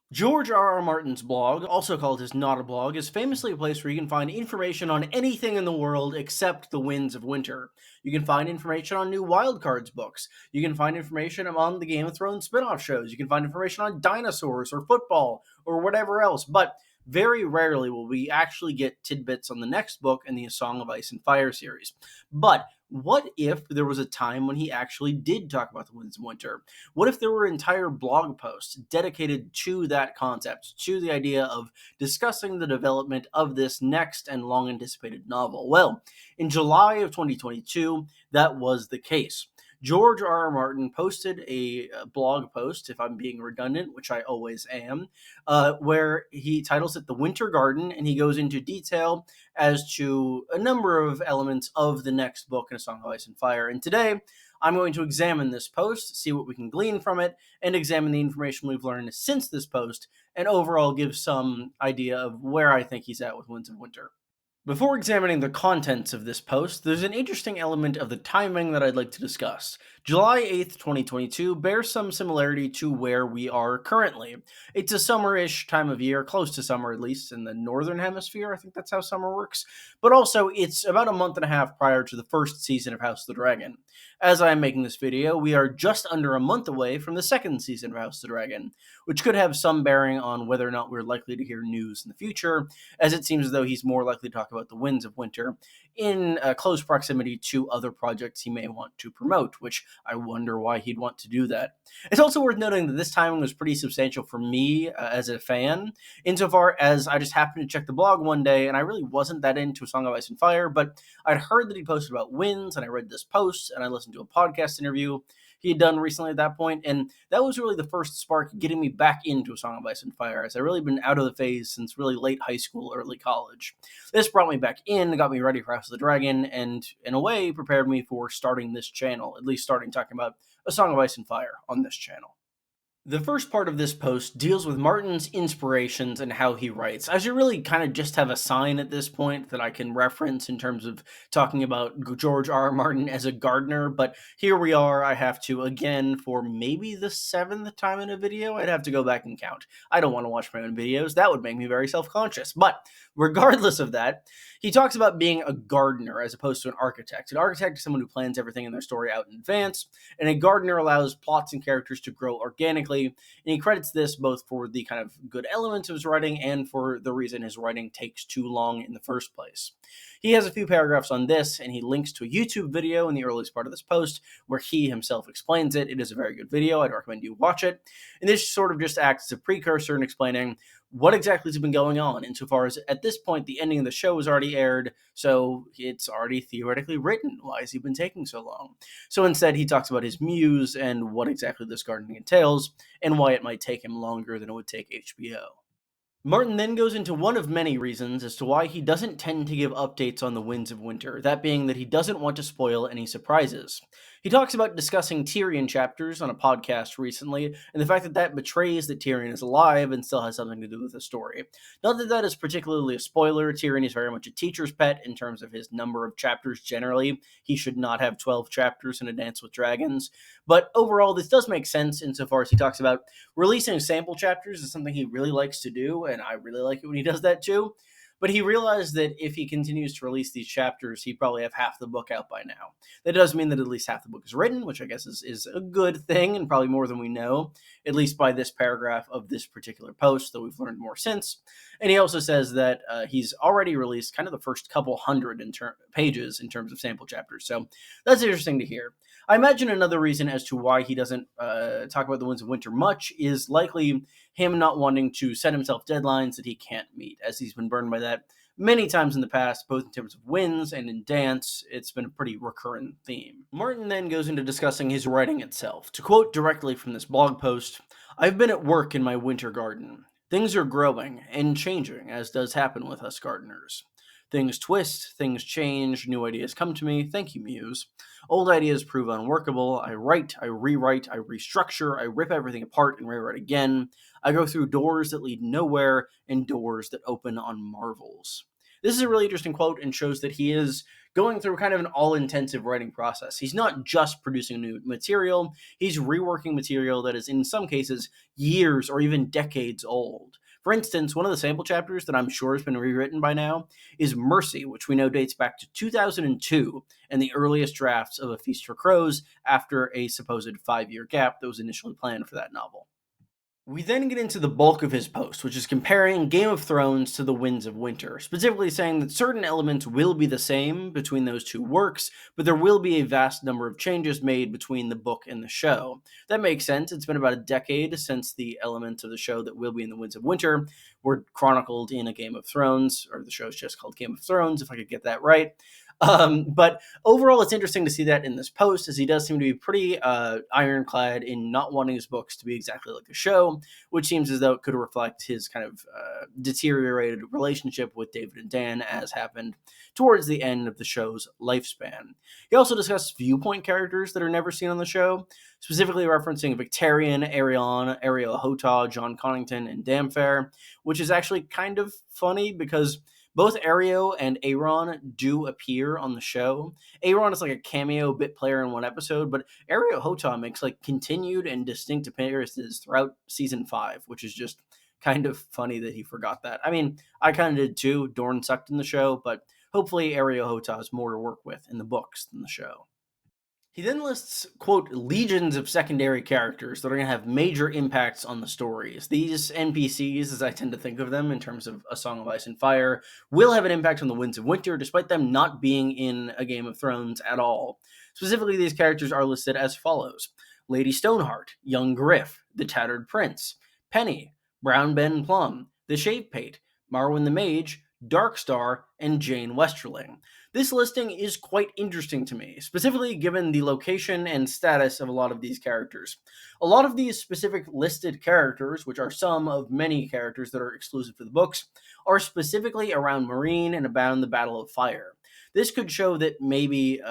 George R. R. Martin's blog, also called his Not a Blog, is famously a place where you can find information on anything in the world except the Winds of Winter. You can find information on new Wildcards books. You can find information on the Game of Thrones spin-off shows. You can find information on dinosaurs or football or whatever else. But very rarely will we actually get tidbits on the next book in the A Song of Ice and Fire series. But what if there was a time when he actually did talk about the Winds of Winter? What if there were entire blog posts dedicated to that concept, to the idea of discussing the development of this next and long anticipated novel? Well, in July of 2022, that was the case. George R. R. Martin posted a blog post, if I'm being redundant, which I always am, where he titles it The Winter Garden, and he goes into detail as to a number of elements of the next book in A Song of Ice and Fire. And today, I'm going to examine this post, see what we can glean from it, and examine the information we've learned since this post, and overall give some idea of where I think he's at with Winds of Winter. Before examining the contents of this post, there's an interesting element of the timing that I'd like to discuss. July 8th, 2022 bears some similarity to where we are currently. It's a summer-ish time of year, close to summer at least in the northern hemisphere. I think that's how summer works. But also, it's about a month and a half prior to the first season of House of the Dragon. As I am making this video, we are just under a month away from the second season of House of the Dragon, which could have some bearing on whether or not we're likely to hear news in the future, as it seems as though he's more likely to talk about the Winds of Winter in close proximity to other projects he may want to promote, which I wonder why he'd want to do that. It's also worth noting that this timing was pretty substantial for me as a fan, insofar as I just happened to check the blog one day and I really wasn't that into A Song of Ice and Fire, but I'd heard that he posted about winds, and I read this post, and I listened to a podcast interview he had done recently at that point, and that was really the first spark getting me back into A Song of Ice and Fire, as I've really been out of the phase since really late high school, early college. This brought me back in, got me ready for House of the Dragon, and in a way prepared me for starting this channel, at least starting talking about A Song of Ice and Fire on this channel. The first part of this post deals with Martin's inspirations and how he writes. I should really kind of just have a sign at this point that I can reference in terms of talking about George R. R. Martin as a gardener, but here we are. I have to, again, for maybe the seventh time in a video, I'd have to go back and count. I don't want to watch my own videos. That would make me very self-conscious. But regardless of that, he talks about being a gardener as opposed to an architect. An architect is someone who plans everything in their story out in advance, and a gardener allows plots and characters to grow organically. And he credits this both for the kind of good elements of his writing and for the reason his writing takes too long in the first place. He has a few paragraphs on this, and he links to a YouTube video in the earliest part of this post where he himself explains it. It is a very good video. I'd recommend you watch it. And this sort of just acts as a precursor in explaining what exactly has been going on, insofar as at this point the ending of the show has already aired, so it's already theoretically written. Why has he been taking so long? So instead, he talks about his muse and what exactly this gardening entails, and why it might take him longer than it would take HBO. Martin then goes into one of many reasons as to why he doesn't tend to give updates on the Winds of Winter, that being that he doesn't want to spoil any surprises. He talks about discussing Tyrion chapters on a podcast recently, and the fact that that betrays that Tyrion is alive and still has something to do with the story. Not that that is particularly a spoiler. Tyrion is very much a teacher's pet in terms of his number of chapters generally. He should not have 12 chapters in A Dance with Dragons. But overall, this does make sense insofar as he talks about releasing sample chapters is something he really likes to do, and I really like it when he does that too. But he realized that if he continues to release these chapters, he'd probably have half the book out by now. That does mean that at least half the book is written, which I guess is a good thing, and probably more than we know, at least by this paragraph of this particular post, though we've learned more since. And he also says that he's already released kind of the first couple hundred pages in terms of sample chapters. So that's interesting to hear. I imagine another reason as to why he doesn't talk about the Winds of Winter much is likely him not wanting to set himself deadlines that he can't meet, as he's been burned by that many times in the past, both in terms of wins and in dance. It's been a pretty recurrent theme. Martin then goes into discussing his writing itself. To quote directly from this blog post, "I've been at work in my winter garden. Things are growing and changing, as does happen with us gardeners. Things twist, things change, new ideas come to me. Thank you, Muse. Old ideas prove unworkable. I write, I rewrite, I restructure, I rip everything apart and rewrite again. I go through doors that lead nowhere and doors that open on marvels." This is a really interesting quote and shows that he is going through kind of an all-intensive writing process. He's not just producing new material, he's reworking material that is in some cases years or even decades old. For instance, one of the sample chapters that I'm sure has been rewritten by now is Mercy, which we know dates back to 2002 and the earliest drafts of A Feast for Crows after a supposed 5-year gap that was initially planned for that novel. We then get into the bulk of his post, which is comparing Game of Thrones to The Winds of Winter, specifically saying that certain elements will be the same between those two works, but there will be a vast number of changes made between the book and the show. That makes sense. It's been about a decade since the elements of the show that will be in The Winds of Winter were chronicled in a Game of Thrones, or the show's just called Game of Thrones, if I could get that right. But overall, it's interesting to see that in this post, as he does seem to be pretty ironclad in not wanting his books to be exactly like the show, which seems as though it could reflect his kind of deteriorated relationship with David and Dan, as happened towards the end of the show's lifespan. He also discussed viewpoint characters that are never seen on the show, specifically referencing Victarion, Ariel Hotah, John Connington, and Damfair, which is actually kind of funny because both Ario and Aaron do appear on the show. Aaron is like a cameo bit player in one episode, but Ario Hotah makes like continued and distinct appearances throughout season 5, which is just kind of funny that he forgot that. I mean, I kind of did too. Dorne sucked in the show, but hopefully Ario Hotah has more to work with in the books than the show. He then lists, quote, legions of secondary characters that are going to have major impacts on the stories. These NPCs, as I tend to think of them in terms of A Song of Ice and Fire, will have an impact on the Winds of Winter, despite them not being in a Game of Thrones at all. Specifically, these characters are listed as follows: Lady Stoneheart, Young Griff, the Tattered Prince, Penny, Brown Ben Plum, the Shave Pate, Marwyn the Mage, Darkstar, and Jane Westerling. This listing is quite interesting to me, specifically given the location and status of a lot of these characters. A lot of these specific listed characters, which are some of many characters that are exclusive to the books, are specifically around Meereen and around the Battle of Fire. This could show that maybe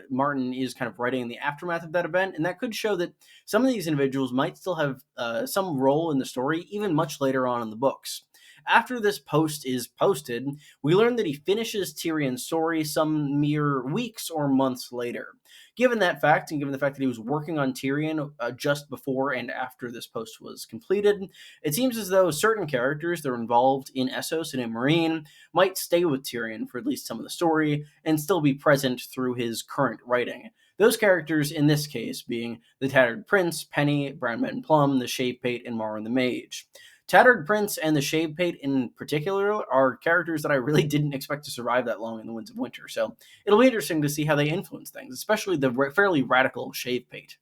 Martin is kind of writing in the aftermath of that event, and that could show that some of these individuals might still have some role in the story, even much later on in the books. After this post is posted, we learn that he finishes Tyrion's story some mere weeks or months later. Given that fact, and given the fact that he was working on Tyrion just before and after this post was completed, it seems as though certain characters that are involved in Essos and in Meereen might stay with Tyrion for at least some of the story and still be present through his current writing. Those characters, in this case, being the Tattered Prince, Penny, Brown Ben Plum, the Shave Pate, and Marwyn the Mage. Tattered Prince and the Shave Pate in particular are characters that I really didn't expect to survive that long in the Winds of Winter, so it'll be interesting to see how they influence things, especially the fairly radical Shave Pate.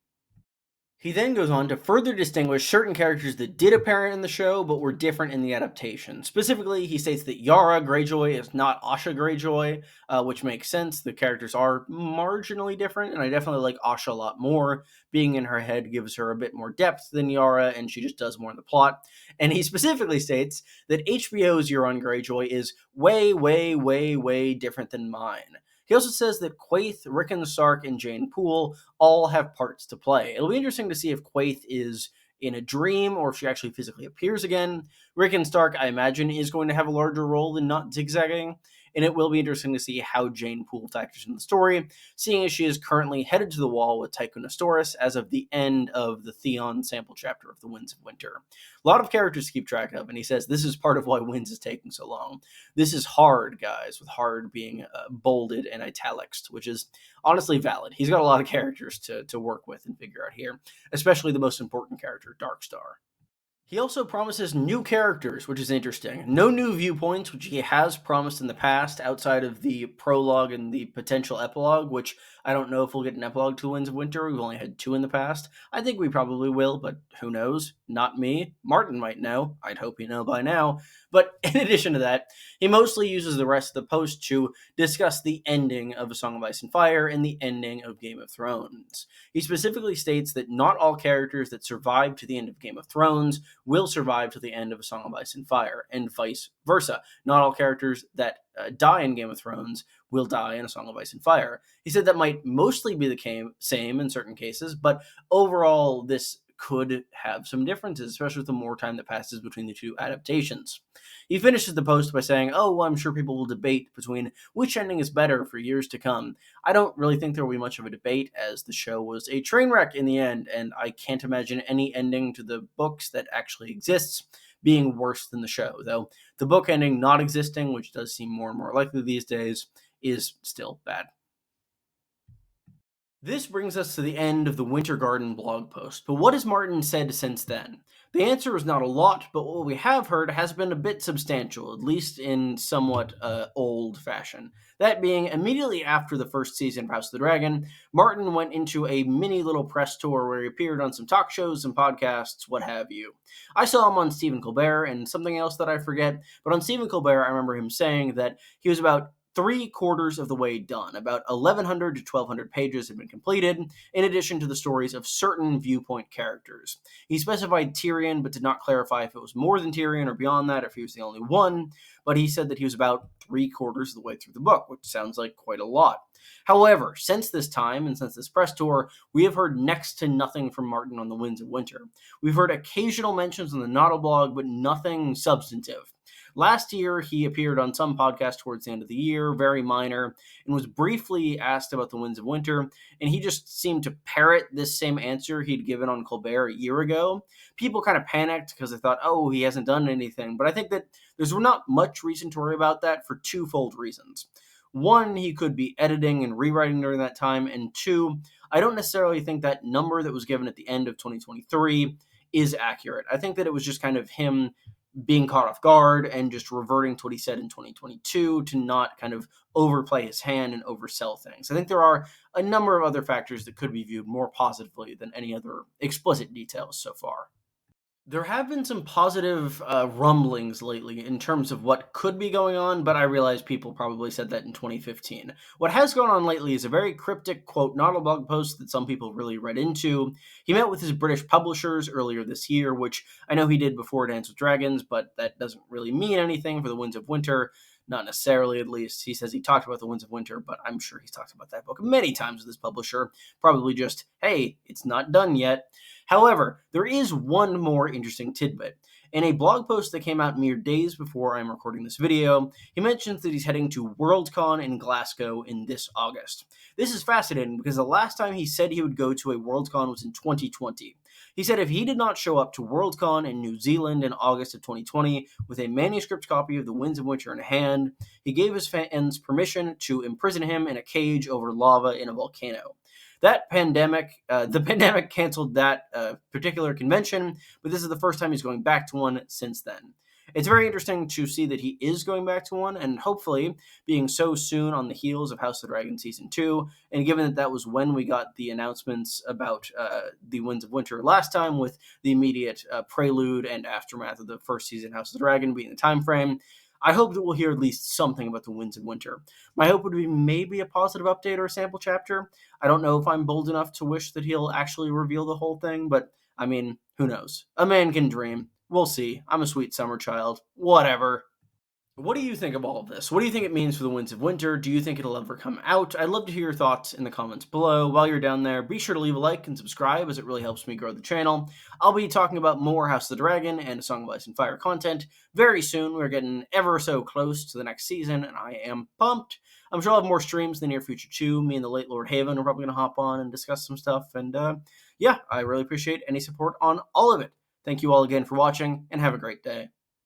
He then goes on to further distinguish certain characters that did appear in the show but were different in the adaptation. Specifically, he states that Yara Greyjoy is not Asha Greyjoy, which makes sense. The characters are marginally different, and I definitely like Asha a lot more. Being in her head gives her a bit more depth than Yara, and she just does more in the plot. And he specifically states that HBO's Euron Greyjoy is way, way, way, way different than mine. He also says that Quaithe, Rickon Stark, and Jane Poole all have parts to play. It'll be interesting to see if Quaithe is in a dream or if she actually physically appears again. Rickon Stark, I imagine, is going to have a larger role than not zigzagging, and it will be interesting to see how Jane Poole factors in the story, seeing as she is currently headed to the wall with Tycho Nestoris as of the end of the Theon sample chapter of The Winds of Winter. A lot of characters to keep track of, and he says this is part of why Winds is taking so long. This is hard, guys, with hard being bolded and italics, which is honestly valid. He's got a lot of characters to work with and figure out here, especially the most important character, Darkstar. He also promises new characters, which is interesting. No new viewpoints, which he has promised in the past, outside of the prologue and the potential epilogue, which I don't know if we'll get an epilogue to Winds of Winter. We've only had 2 in the past. I think we probably will, but who knows? Not me. Martin might know. I'd hope you know by now. But in addition to that, he mostly uses the rest of the post to discuss the ending of A Song of Ice and Fire and the ending of Game of Thrones. He specifically states that not all characters that survive to the end of Game of Thrones will survive to the end of A Song of Ice and Fire, and vice versa. Not all characters that die in Game of Thrones will die in A Song of Ice and Fire. He said that might mostly be the same in certain cases, but overall, this could have some differences, especially with the more time that passes between the two adaptations. He finishes the post by saying, "Oh, well, I'm sure people will debate between which ending is better for years to come. I don't really think there will be much of a debate, as the show was a train wreck in the end, and I can't imagine any ending to the books that actually exists being worse than the show, though the book ending not existing, which does seem more and more likely these days, is still bad." This brings us to the end of the Winter Garden blog post, but what has Martin said since then? The answer is not a lot, but what we have heard has been a bit substantial, at least in somewhat old fashion. That being, immediately after the first season of House of the Dragon, Martin went into a mini little press tour where he appeared on some talk shows and podcasts, what have you. I saw him on Stephen Colbert and something else that I forget, but on Stephen Colbert, I remember him saying that he was about three-quarters of the way done. About 1,100 to 1,200 pages have been completed, in addition to the stories of certain viewpoint characters. He specified Tyrion, but did not clarify if it was more than Tyrion or beyond that, if he was the only one, but he said that he was about three-quarters of the way through the book, which sounds like quite a lot. However, since this time and since this press tour, we have heard next to nothing from Martin on the Winds of Winter. We've heard occasional mentions on the Noddle blog, but nothing substantive. Last year, he appeared on some podcast towards the end of the year, very minor, and was briefly asked about the Winds of Winter, and he just seemed to parrot this same answer he'd given on Colbert a year ago. People kind of panicked because they thought, oh, he hasn't done anything, but I think that there's not much reason to worry about that for twofold reasons. One, he could be editing and rewriting during that time, and two, I don't necessarily think that number that was given at the end of 2023 is accurate. I think that it was just kind of him being caught off guard and just reverting to what he said in 2022 to not kind of overplay his hand and oversell things. I think there are a number of other factors that could be viewed more positively than any other explicit details so far. There have been some positive rumblings lately in terms of what could be going on, but I realize people probably said that in 2015. What has gone on lately is a very cryptic, quote, not a blog post that some people really read into. He met with his British publishers earlier this year, which I know he did before Dance with Dragons, but that doesn't really mean anything for the Winds of Winter. Not necessarily, at least. He says he talked about the Winds of Winter, but I'm sure he's talked about that book many times with his publisher. Probably just, hey, it's not done yet. However, there is one more interesting tidbit. In a blog post that came out mere days before I'm recording this video, he mentions that he's heading to Worldcon in Glasgow in this August. This is fascinating because the last time he said he would go to a Worldcon was in 2020. He said if he did not show up to Worldcon in New Zealand in August of 2020 with a manuscript copy of The Winds of Winter in hand, he gave his fans permission to imprison him in a cage over lava in a volcano. The pandemic canceled that particular convention, but this is the first time he's going back to one since then. It's very interesting to see that he is going back to one, and hopefully, being so soon on the heels of House of the Dragon Season 2, and given that that was when we got the announcements about the Winds of Winter last time, with the immediate prelude and aftermath of the first season House of the Dragon being the time frame, I hope that we'll hear at least something about the Winds of Winter. My hope would be maybe a positive update or a sample chapter. I don't know if I'm bold enough to wish that he'll actually reveal the whole thing, but I mean, who knows? A man can dream. We'll see. I'm a sweet summer child. Whatever. What do you think of all of this? What do you think it means for the Winds of Winter? Do you think it'll ever come out? I'd love to hear your thoughts in the comments below. While you're down there, be sure to leave a like and subscribe, as it really helps me grow the channel. I'll be talking about more House of the Dragon and A Song of Ice and Fire content very soon. We're getting ever so close to the next season, and I am pumped. I'm sure I'll have more streams in the near future too. Me and the late Lord Haven are probably going to hop on and discuss some stuff, and yeah, I really appreciate any support on all of it. Thank you all again for watching, and have a great day.